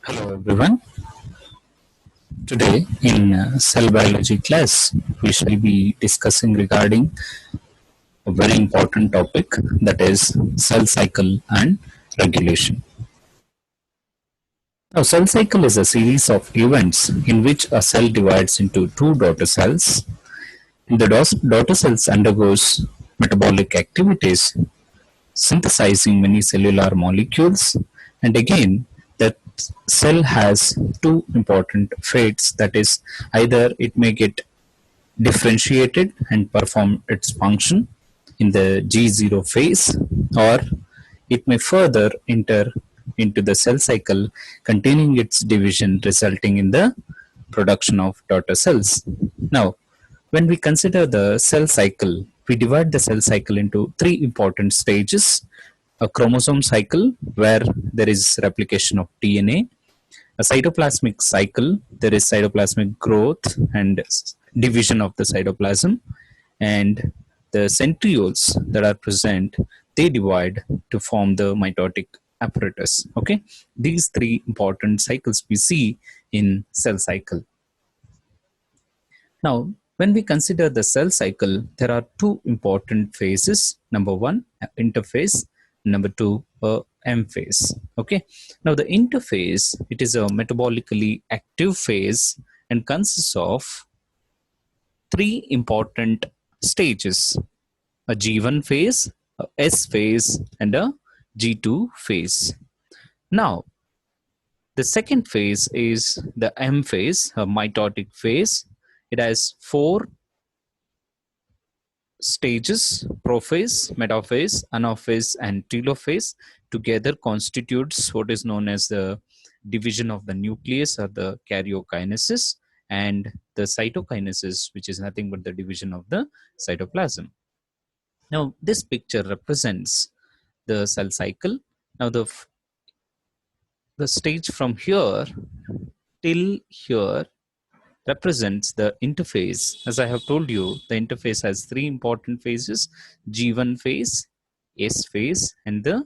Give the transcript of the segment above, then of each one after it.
Hello everyone. Today in cell biology class, we shall be discussing regarding a very important topic, that is cell cycle and regulation. Now, cell cycle is a series of events in which a cell divides into two daughter cells. The daughter cells undergoes metabolic activities, synthesizing many cellular molecules, and again that cell has two important fates, that is, either it may get differentiated and perform its function in the G0 phase, or it may further enter into the cell cycle containing its division, resulting in the production of daughter cells. Now, when we consider the cell cycle, we divide the cell cycle into three important stages: a chromosome cycle, where there is replication of DNA; a cytoplasmic cycle, there is cytoplasmic growth and division of the cytoplasm; and the centrioles that are present, they divide to form the mitotic apparatus. Okay, these three important cycles we see in cell cycle. Now, when we consider the cell cycle, there are two important phases. Number one, interphase. Number two, M phase. Okay. Now, the interphase, it is a metabolically active phase and consists of three important stages: a G1 phase, a S phase, and a G2 phase. Now, the second phase is the M phase, a mitotic phase. It has four stages: prophase, metaphase, anaphase, and telophase. Together constitutes what is known as the division of the nucleus, or the karyokinesis, and the cytokinesis, which is nothing but the division of the cytoplasm. Now, this picture represents the cell cycle. Now, the stage from here till here represents the interphase. As I have told you, the interphase has three important phases: G1 phase, S phase, and the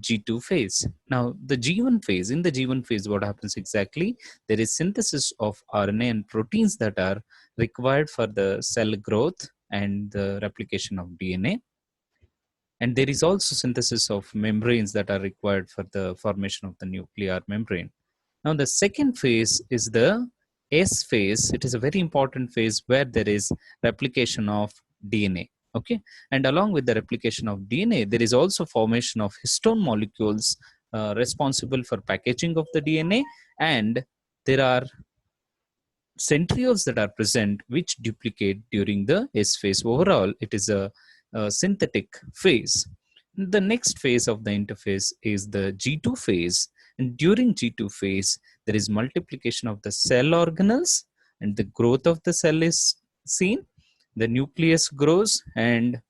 G2 phase. Now, the G1 phase, in the G1 phase, what happens exactly? There is synthesis of RNA and proteins that are required for the cell growth and the replication of DNA. And there is also synthesis of membranes that are required for the formation of the nuclear membrane. Now, the second phase is the S phase. It is a very important phase where there is replication of DNA. Okay, and along with the replication of DNA, there is also formation of histone molecules responsible for packaging of the DNA, and there are centrioles that are present which duplicate during the S phase. Overall, it is a synthetic phase. The next phase of the interphase is the G2 phase, and during G2 phase, there is multiplication of the cell organelles and the growth of the cell is seen. The nucleus grows, and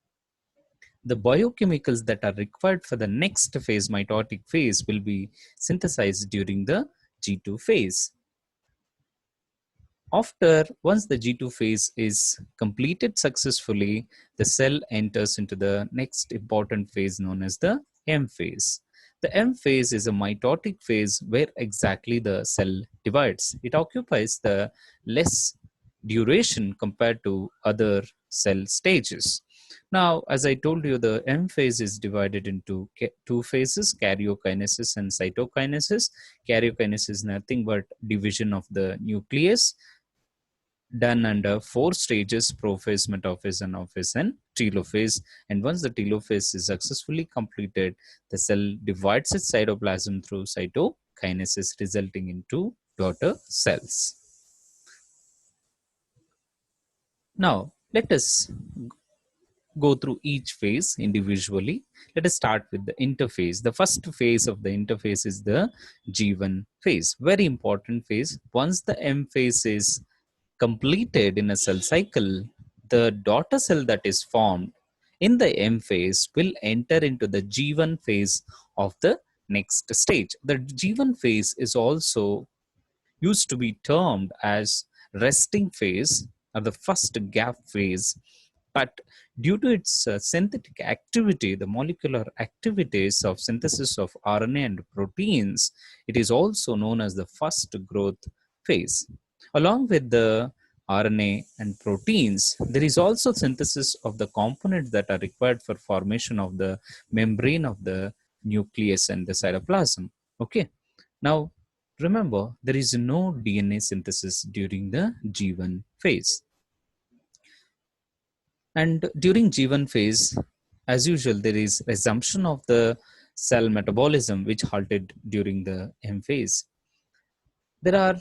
the biochemicals that are required for the next phase, mitotic phase, will be synthesized during the G2 phase. After, once the G2 phase is completed successfully, the cell enters into the next important phase known as the M phase. The M phase is a mitotic phase where exactly the cell divides. It occupies the less duration compared to other cell stages. Now, as I told you, the M phase is divided into two phases: karyokinesis and cytokinesis. Karyokinesis is nothing but division of the nucleus, done under four stages: prophase, metaphase, anaphase, and telophase. And once the telophase is successfully completed, the cell divides its cytoplasm through cytokinesis, resulting into daughter cells. Now, let us go through each phase individually. Let us start with the interphase. The first phase of the interphase is the G1 phase. Very important phase. Once the M phase is completed in a cell cycle, the daughter cell that is formed in the M phase will enter into the G1 phase of the next stage. The G1 phase is also used to be termed as resting phase, or the first gap phase, but due to its synthetic activity, the molecular activities of synthesis of RNA and proteins, it is also known as the first growth phase. Along with the RNA and proteins, there is also synthesis of the components that are required for formation of the membrane of the nucleus and the cytoplasm. Okay. Now, remember, there is no DNA synthesis during the G1 phase. And during G1 phase, as usual, there is resumption of the cell metabolism, which halted during the M phase. There are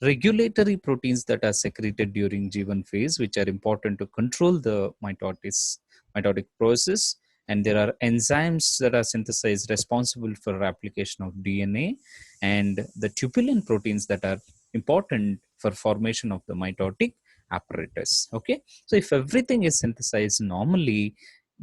regulatory proteins that are secreted during G1 phase, which are important to control the mitotic process. And there are enzymes that are synthesized responsible for replication of DNA, and the tubulin proteins that are important for formation of the mitotic apparatus. Okay, so if everything is synthesized normally,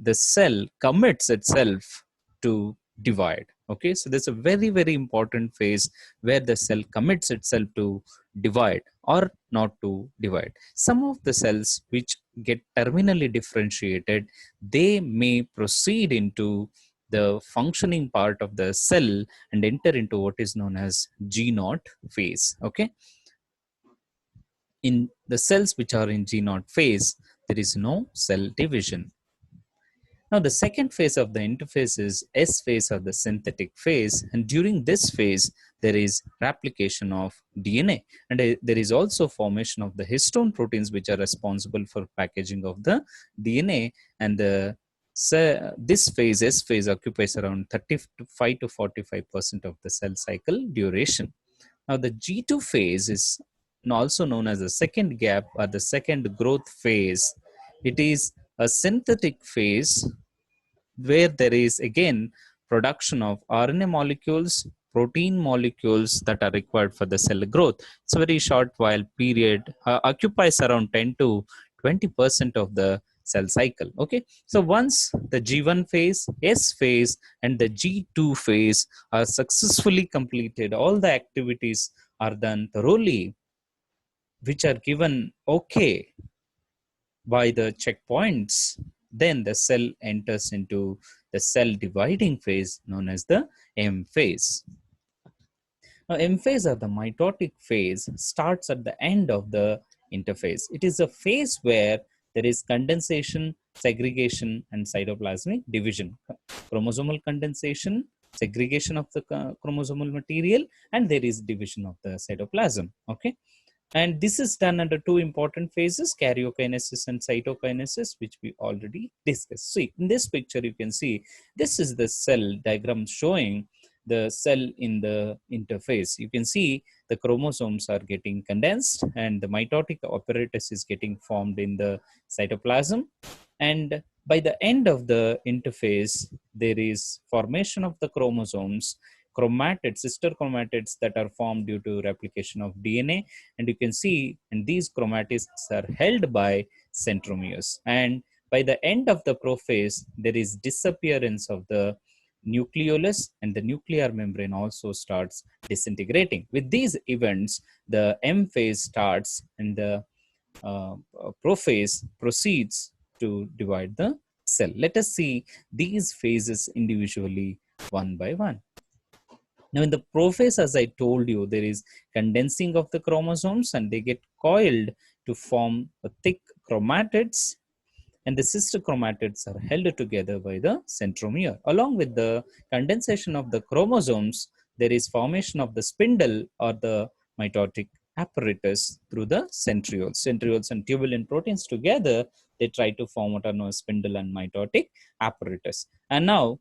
the cell commits itself to divide. Okay, so there's a very, very important phase where the cell commits itself to divide or not to divide. Some of the cells which get terminally differentiated, they may proceed into the functioning part of the cell and enter into what is known as G0 phase. Okay, in the cells which are in G0 phase, there is no cell division. Now, the second phase of the interphase is S phase, or the synthetic phase. And during this phase, there is replication of DNA. And there is also formation of the histone proteins, which are responsible for packaging of the DNA. And this phase, S phase, occupies around 35 to 45% of the cell cycle duration. Now, the G2 phase is also known as the second gap or the second growth phase. It is a synthetic phase where there is again production of RNA molecules, protein molecules that are required for the cell growth. It's a very short while period, occupies around 10 to 20% of the cell cycle. Okay, so once the G1 phase, S phase, and the G2 phase are successfully completed, all the activities are done thoroughly, which are given okay by the checkpoints, then the cell enters into the cell dividing phase known as the M phase. Now, M phase, or the mitotic phase, starts at the end of the interphase. It is a phase where there is condensation, segregation, and cytoplasmic division. Chromosomal condensation, segregation of the chromosomal material, and there is division of the cytoplasm. Okay. And this is done under two important phases, karyokinesis and cytokinesis, which we already discussed. See, in this picture, you can see this is the cell diagram showing the cell in the interphase. You can see the chromosomes are getting condensed and the mitotic apparatus is getting formed in the cytoplasm. And by the end of the interphase, there is formation of the chromosomes, chromatids, sister chromatids that are formed due to replication of DNA. And you can see, and these chromatids are held by centromeres. And by the end of the prophase, there is disappearance of the nucleolus, and the nuclear membrane also starts disintegrating. With these events, the M phase starts and the prophase proceeds to divide the cell. Let us see these phases individually one by one. Now, in the prophase, as I told you, there is condensing of the chromosomes and they get coiled to form a thick chromatids, and the sister chromatids are held together by the centromere. Along with the condensation of the chromosomes, there is formation of the spindle or the mitotic apparatus through the centrioles. Centrioles and tubulin proteins together, they try to form what are known as spindle and mitotic apparatus. And now,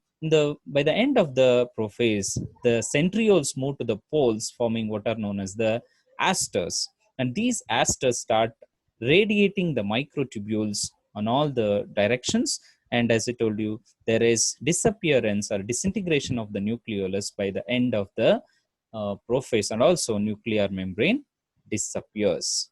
by the end of the prophase, the centrioles move to the poles, forming what are known as the asters. And these asters start radiating the microtubules on all the directions. And as I told you, there is disappearance or disintegration of the nucleolus by the end of the prophase, and also nuclear membrane disappears.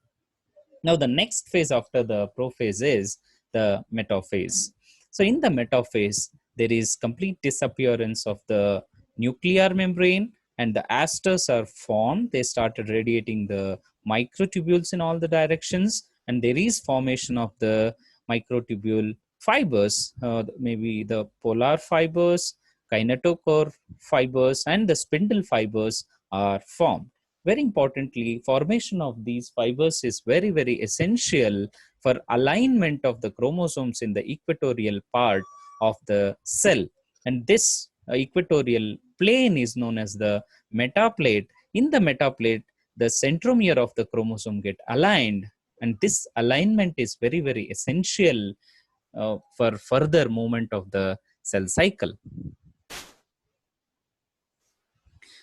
Now, the next phase after the prophase is the metaphase. So, in the metaphase, there is complete disappearance of the nuclear membrane and the asters are formed. They started radiating the microtubules in all the directions, and there is formation of the microtubule fibers, maybe the polar fibers, kinetochore fibers, and the spindle fibers are formed. Very importantly, formation of these fibers is very, very essential for alignment of the chromosomes in the equatorial part of the cell. And this equatorial plane is known as the metaplate. In the metaplate, the centromere of the chromosome get aligned, and this alignment is very, very essential for further movement of the cell cycle.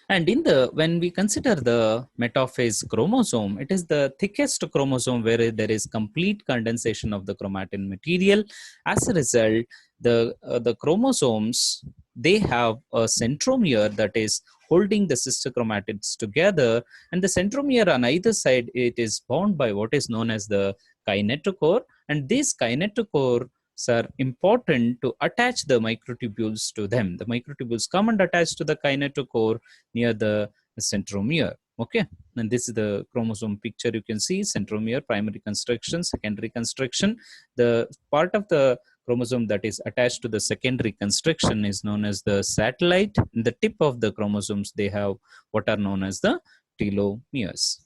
And in the when we consider the metaphase chromosome, it is the thickest chromosome where there is complete condensation of the chromatin material. As a result, the chromosomes, they have a centromere that is holding the sister chromatids together, and the centromere on either side, it is bound by what is known as the kinetochore, and this kinetochore are important to attach the microtubules to them. The microtubules come and attach to the kinetochore near the centromere. Okay, and this is the chromosome picture. You can see centromere, primary construction, secondary construction. The part of the chromosome that is attached to the secondary construction is known as the satellite. In the tip of the chromosomes, they have what are known as the telomeres.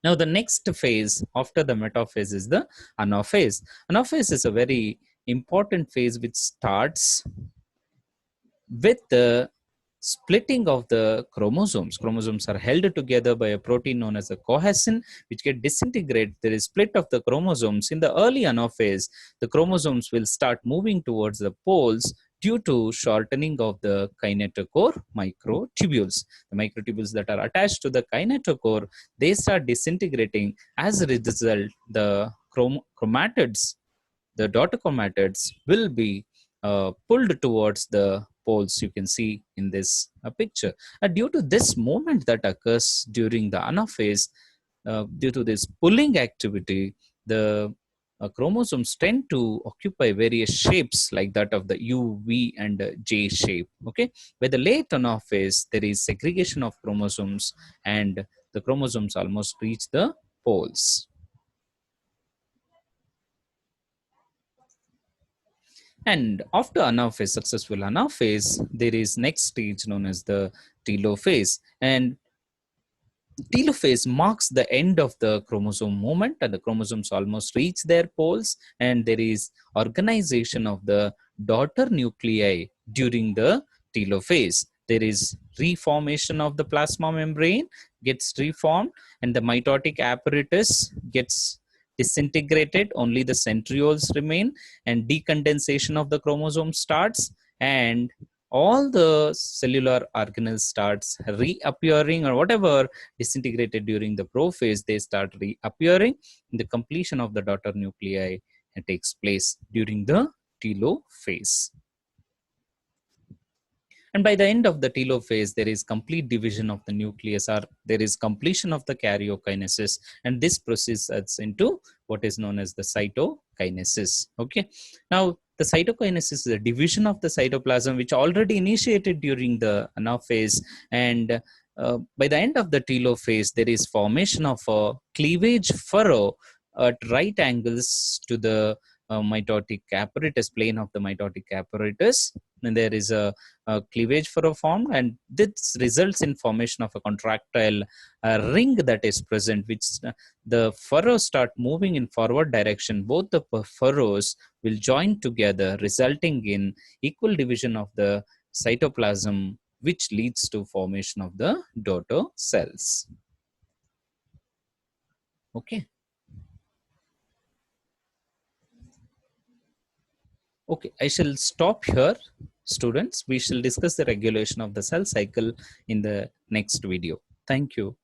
Now, the next phase after the metaphase is the anaphase. Anaphase is a very important phase which starts with the splitting of the chromosomes. Chromosomes are held together by a protein known as a cohesin, which get disintegrated. There is split of the chromosomes. In the early anaphase, the chromosomes will start moving towards the poles due to shortening of the kinetochore microtubules. The microtubules that are attached to the kinetochore, they start disintegrating. As a result, the chromatids, the daughter chromatids, will be pulled towards the poles you can see in this picture. Due to this movement that occurs during the anaphase, due to this pulling activity, the chromosomes tend to occupy various shapes like that of the U, V, and J shape. Okay, by the late anaphase, there is segregation of chromosomes, and the chromosomes almost reach the poles. And after anaphase, successful anaphase, there is next stage known as the telophase. And telophase marks the end of the chromosome movement, and the chromosomes almost reach their poles, and there is organization of the daughter nuclei during the telophase. There is reformation of the plasma membrane gets reformed, and the mitotic apparatus gets disintegrated. Only the centrioles remain, and decondensation of the chromosome starts, and all the cellular organelles starts reappearing, or whatever disintegrated during the prophase, they start reappearing. The completion of the daughter nuclei takes place during the telophase. And by the end of the telophase, there is complete division of the nucleus, or there is completion of the karyokinesis, and this proceeds into what is known as the cytokinesis. Okay, now the cytokinesis is a division of the cytoplasm which already initiated during the anaphase, and by the end of the telophase, there is formation of a cleavage furrow at right angles to the mitotic apparatus, plane of the mitotic apparatus, and there is a cleavage furrow formed, and this results in formation of a contractile ring that is present, which the furrows start moving in forward direction. Both the furrows will join together, resulting in equal division of the cytoplasm, which leads to formation of the daughter cells. Okay. Okay, I shall stop here, students. We shall discuss the regulation of the cell cycle in the next video. Thank you.